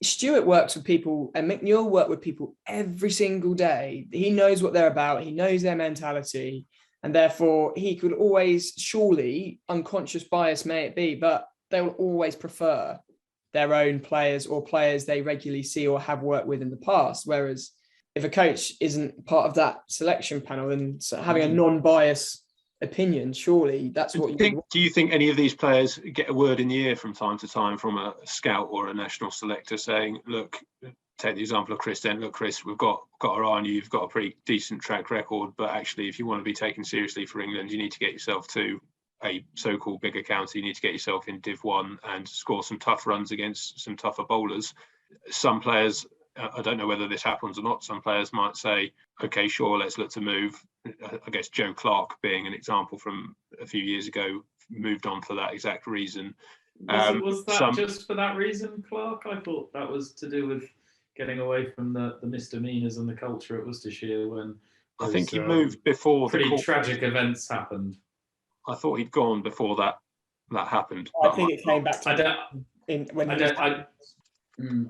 Stewart works with people and Mick Newell worked with people every single day. He knows what they're about. He knows their mentality. And therefore, he could always, surely, unconscious bias may it be, but they will always prefer their own players or players they regularly see or have worked with in the past. Whereas if a coach isn't part of that selection panel, then having a non-biased opinion, surely that's what you think. Do you think any of these players get a word in the ear from time to time from a scout or a national selector saying, look, take the example of Chris Dent, look, Chris, we've got our eye on you, you've got a pretty decent track record, but actually if you want to be taken seriously for England, you need to get yourself to a so-called bigger county, you need to get yourself in Div 1 and score some tough runs against some tougher bowlers. Some players, I don't know whether this happens or not, some players might say, okay, sure, let's look to move. I guess Joe Clark being an example from a few years ago, moved on for that exact reason. Was that just for that reason, Clark? I thought that was to do with getting away from the misdemeanours and the culture at Worcestershire when I think he moved before pretty tragic events happened. I thought he'd gone before that happened. I think it came back to I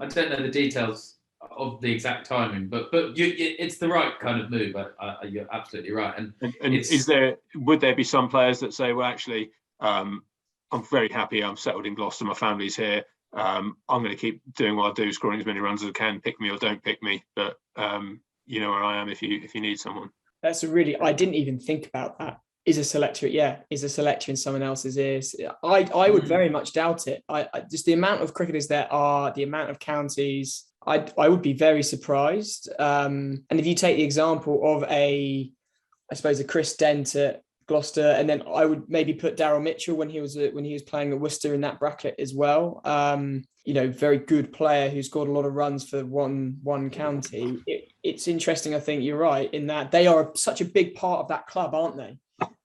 don't know the details of the exact timing, but it's the right kind of move. You're absolutely right. And would there be some players that say, well, actually, I'm very happy, I'm settled in Gloucester, my family's here, I'm going to keep doing what I do, scoring as many runs as I can, pick me or don't pick me, but you know where I am if you need someone. That's I didn't even think about that. Is a selector in someone else's ears? I would very much doubt it. I just the amount of cricketers there are, the amount of counties, I would be very surprised. And if you take the example of a Chris Dent at Gloucester, and then I would maybe put Daryl Mitchell when he was playing at Worcester in that bracket as well. Very good player who scored a lot of runs for one county. It's interesting. I think you're right in that they are such a big part of that club, aren't they?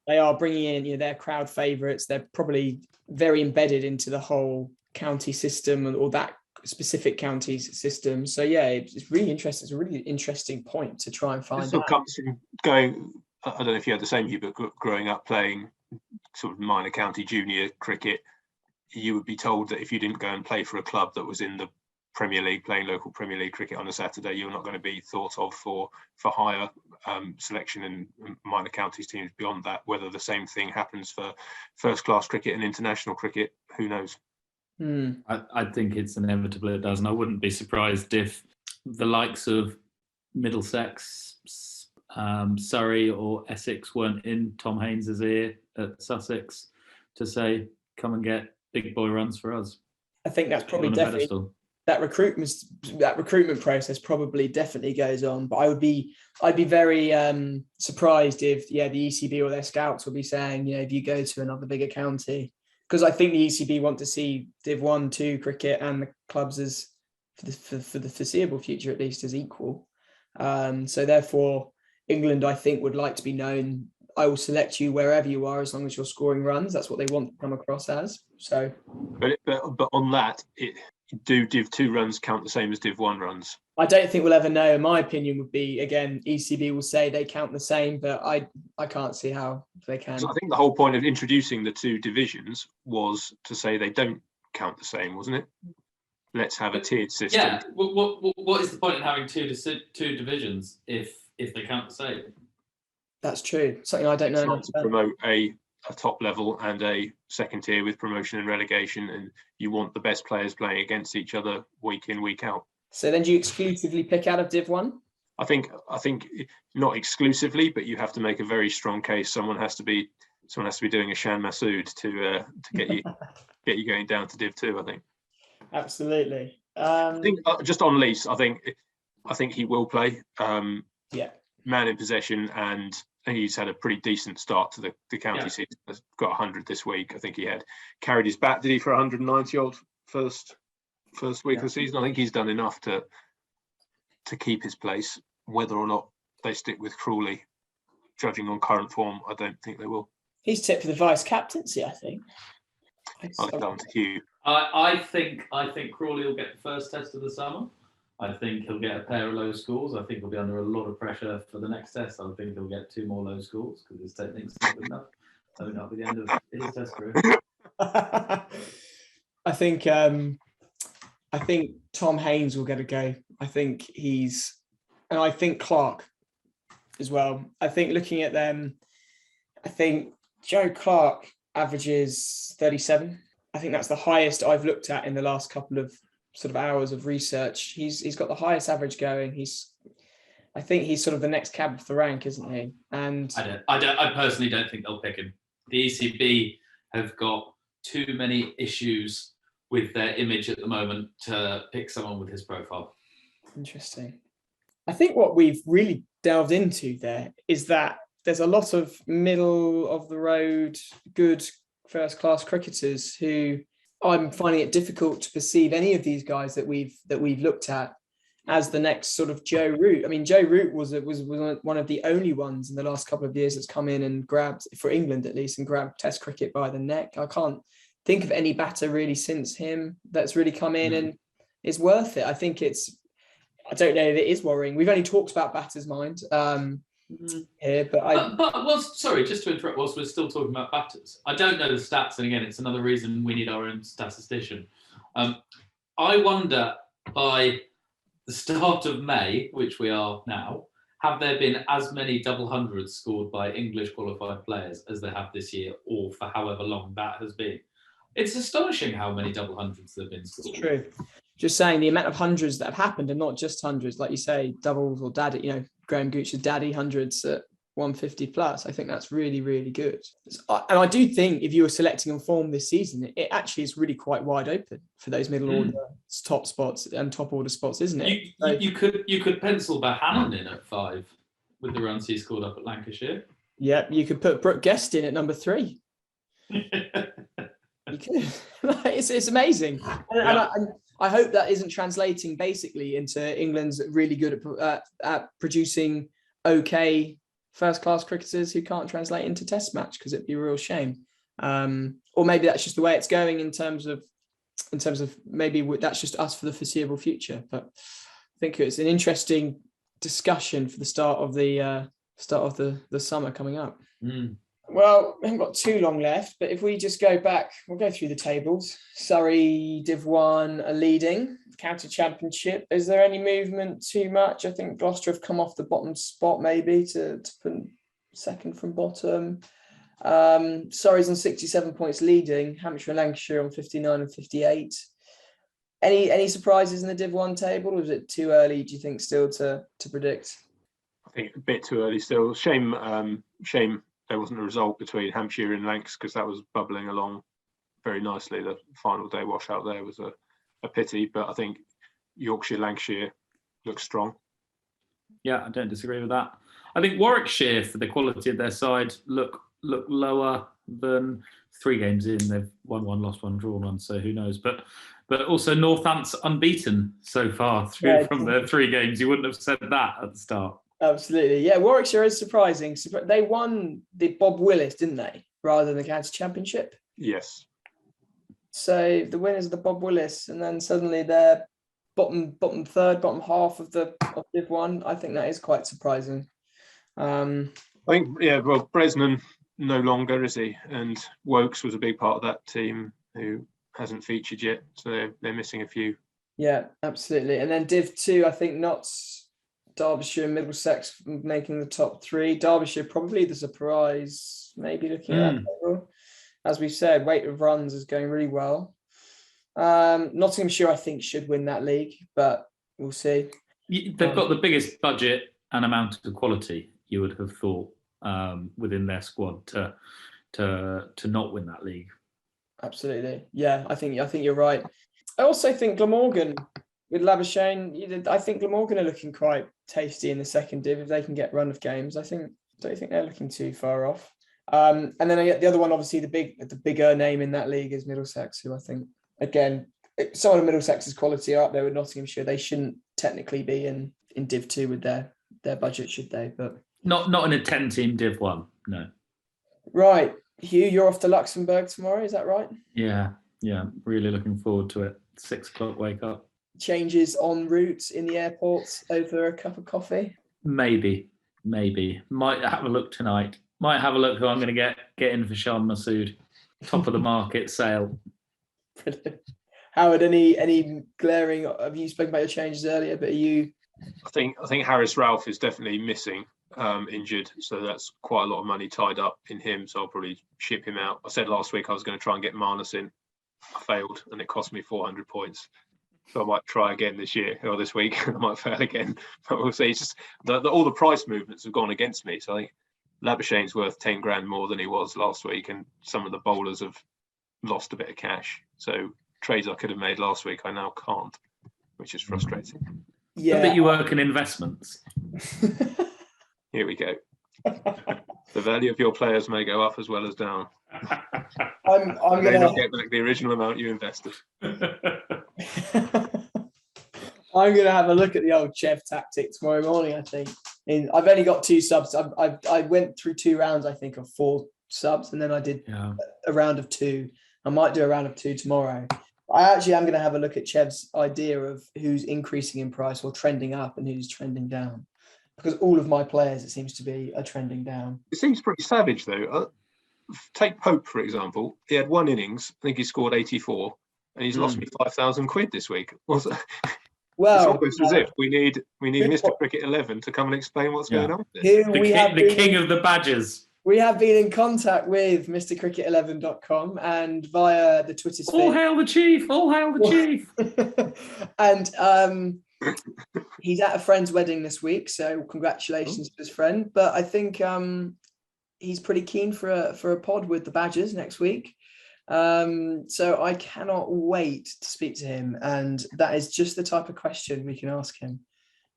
They are bringing in, their crowd favourites. They're probably very embedded into the whole county system or that specific counties system. So yeah, it's really interesting. It's a really interesting point to try and find It sort out. of comes from going. I don't know if you had the same, Hugh, but growing up playing sort of minor county junior cricket, you would be told that if you didn't go and play for a club that was in the Premier League, playing local Premier League cricket on a Saturday, you're not going to be thought of for higher selection in minor counties teams beyond that. Whether the same thing happens for first class cricket and international cricket, who knows? I think it's inevitable it does, and I wouldn't be surprised if the likes of Middlesex, Surrey or Essex weren't in Tom Haynes's ear at Sussex to say, come and get big boy runs for us. I think that's probably definitely that recruitment process definitely goes on. But I'd be very surprised if the ECB or their scouts will be saying, if you go to another bigger county, because I think the ECB want to see Div 1, 2 cricket and the clubs as for the foreseeable future at least as equal. So therefore, England, I think, would like to be known. I will select you wherever you are as long as you're scoring runs. That's what they want to come across as. So, but on that, do Div 2 runs count the same as Div 1 runs? I don't think we'll ever know. My opinion would be, again, ECB will say they count the same, but I can't see how they can. So I think the whole point of introducing the 2 divisions was to say they don't count the same, wasn't it? Let's have a tiered system. Yeah. What is the point in having two divisions if they count the same? That's true. Something I don't know. Not to promote a top level and a second tier with promotion and relegation, and you want the best players playing against each other week in, week out. So then do you exclusively pick out of Div 1? I think not exclusively, but you have to make a very strong case. Someone has to be doing a Shan Masood to get you going down to Div 2, I think. Absolutely. I think just on Lees, I think he will play. Man in possession, and he's had a pretty decent start to the county season. He's got 100 this week. I think he had carried his bat, did he, for 190 odd first week of the season? I think he's done enough to keep his place. Whether or not they stick with Crawley, judging on current form, I don't think they will. He's tipped for the vice captaincy, I think. I'll come to Hugh. I think Crawley will get the first test of the summer. I think he'll get a pair of low scores. I think he'll be under a lot of pressure for the next test. I think he'll get 2 more low scores because his technique's not good enough. I think that'll be the end of his test career. I think Tom Haynes will get a go. I think Clark as well. I think looking at them, I think Joe Clark averages 37. I think that's the highest I've looked at in the last couple of sort of hours of research. He's got the highest average going. I think he's sort of the next cab of the rank, isn't he? And I personally don't think they'll pick him. The ECB have got too many issues with their image at the moment to pick someone with his profile. Interesting. I think what we've really delved into there is that there's a lot of middle of the road, good first class cricketers who I'm finding it difficult to perceive any of these guys that we've looked at as the next sort of Joe Root. I mean, Joe Root was one of the only ones in the last couple of years that's come in and grabbed, for England at least, and grabbed Test cricket by the neck. I can't think of any batter really since him that's really come in and is worth it. I don't know if it is worrying. We've only talked about batter's mind here, but sorry, just to interrupt, whilst we're still talking about batters, I don't know the stats, and again, it's another reason we need our own statistician. I wonder, by the start of May, which we are now, have there been as many double hundreds scored by English qualified players as there have this year, or for however long that has been? It's astonishing how many double hundreds there have been scored. It's true. Just saying, the amount of hundreds that have happened, and not just hundreds, like you say, doubles or daddy, Graham Gooch's daddy hundreds at 150 plus. I think that's really, really good. And I do think if you were selecting on form this season, it actually is really quite wide open for those middle order top spots and top order spots, isn't it? You could pencil Bohannon in at 5 with the runs he scored up at Lancashire. Yeah, you could put Brooke Guest in at number 3. You could. It's amazing. And I hope that isn't translating basically into England's really good at producing okay first-class cricketers who can't translate into Test match, because it'd be a real shame. Or maybe that's just the way it's going in terms of in terms of maybe that's just us for the foreseeable future. But I think it's an interesting discussion for the start of the summer coming up. Well, we haven't got too long left, but if we just go back, we'll go through the tables. Surrey Div 1 are leading county championship. Is there any movement too much? I think Gloucester have come off the bottom spot maybe to put second from bottom. Surrey's on 67 points leading, Hampshire and Lancashire on 59 and 58. Any surprises in the Div 1 table, or is it too early, do you think, still to predict? I think a bit too early still. Shame there wasn't a result between Hampshire and Lancs, because that was bubbling along very nicely. The final day washout there was a pity, but I think Yorkshire, Lancashire looks strong. Yeah, I don't disagree with that. I think Warwickshire, for the quality of their side, look lower than 3 games in. They've won 1, lost 1, drawn 1, so who knows. But also Northants unbeaten so far from their 3 games. You wouldn't have said that at the start. Absolutely. Yeah, Warwickshire is surprising. They won the Bob Willis, didn't they? Rather than the county championship. Yes. So the winners of the Bob Willis, and then suddenly they're bottom third, bottom half of Div 1. I think that is quite surprising. I think, well, Bresnan no longer, is he? And Wokes was a big part of that team who hasn't featured yet. So they're missing a few. Yeah, absolutely. And then Div 2, I think Notts, Derbyshire and Middlesex making the top 3. Derbyshire probably the surprise, maybe looking at that level. As we've said, weight of runs is going really well. Nottinghamshire, I think, should win that league, but we'll see. They've got the biggest budget and amount of quality, you would have thought, within their squad to not win that league. Absolutely. Yeah, I think you're right. I also think Glamorgan with Labuschagne, I think Glamorgan are looking quite tasty in the second div if they can get run of games. I don't think they're looking too far off. And then the other one, obviously, the bigger name in that league is Middlesex, who I think, again, some of Middlesex's quality are up there with Nottinghamshire. They shouldn't technically be in Div 2 with their budget, should they? But not in a 10-team Div 1, no. Right. Hugh, you're off to Luxembourg tomorrow, is that right? Yeah, really looking forward to it. 6 o'clock wake up. Changes en route in the airports over a cup of coffee? Maybe. Might have a look tonight. Might have a look who I'm going to get in for Shan Masood. Top of the market sale. Brilliant. Howard, any glaring? Have you spoken about your changes earlier? But are you? I think Harris Ralph is definitely missing, injured. So that's quite a lot of money tied up in him. So I'll probably ship him out. I said last week I was going to try and get Marnus in. I failed, and it cost me 400 points. So I might try again this year or this week. I might fail again, but we'll see. It's just all the price movements have gone against me. So I think Labuschagne's worth 10 grand more than he was last week, and some of the bowlers have lost a bit of cash. So trades I could have made last week, I now can't, which is frustrating. Yeah, I bet you work in investments. Here we go. The value of your players may go up as well as down. I'm may gonna not get back the original amount you invested. I'm gonna have a look at the old Chev tactic tomorrow morning. I think. I've only got 2 subs. I went through 2 rounds, I think, of 4 subs, and then I did a round of 2. I might do a round of 2 tomorrow. I actually am going to have a look at Chev's idea of who's increasing in price or trending up and who's trending down, because all of my players, it seems to be, are trending down. It seems pretty savage, though. Take Pope, for example. He had 1 innings. I think he scored 84, and he's lost me 5,000 quid this week. Well, it's almost as if we need Mr. Cricket 11 to come and explain what's going on. The king of the Badgers. We have been in contact with MrCricket11.com and via the Twitter sphere. All hail the chief! All hail the chief! And he's at a friend's wedding this week, so congratulations to his friend. But I think he's pretty keen for a pod with the Badgers next week. So I cannot wait to speak to him, and that is just the type of question we can ask him.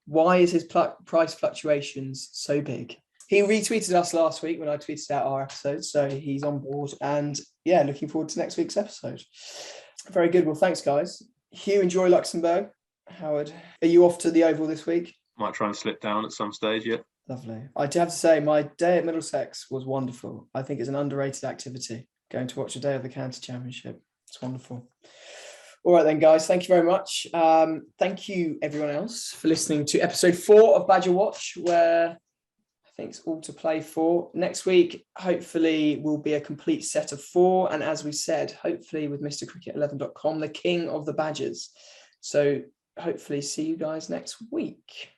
Why is his price fluctuations so big? He retweeted us last week when I tweeted out our episode, so he's on board, and looking forward to next week's episode. Very good. Well, thanks, guys. Hugh, enjoy Luxembourg. Howard, are you off to the Oval this week? Might try and slip down at some stage, yeah. Lovely. I do have to say, my day at Middlesex was wonderful. I think it's an underrated activity, going to watch a day of the County Championship. It's wonderful. All right then, guys. Thank you very much. Thank you, everyone else, for listening to episode 4 of Badger Watch, where I think it's all to play for. Next week, hopefully, will be a complete set of 4. And as we said, hopefully with MrCricket11.com, the king of the Badgers. So hopefully see you guys next week.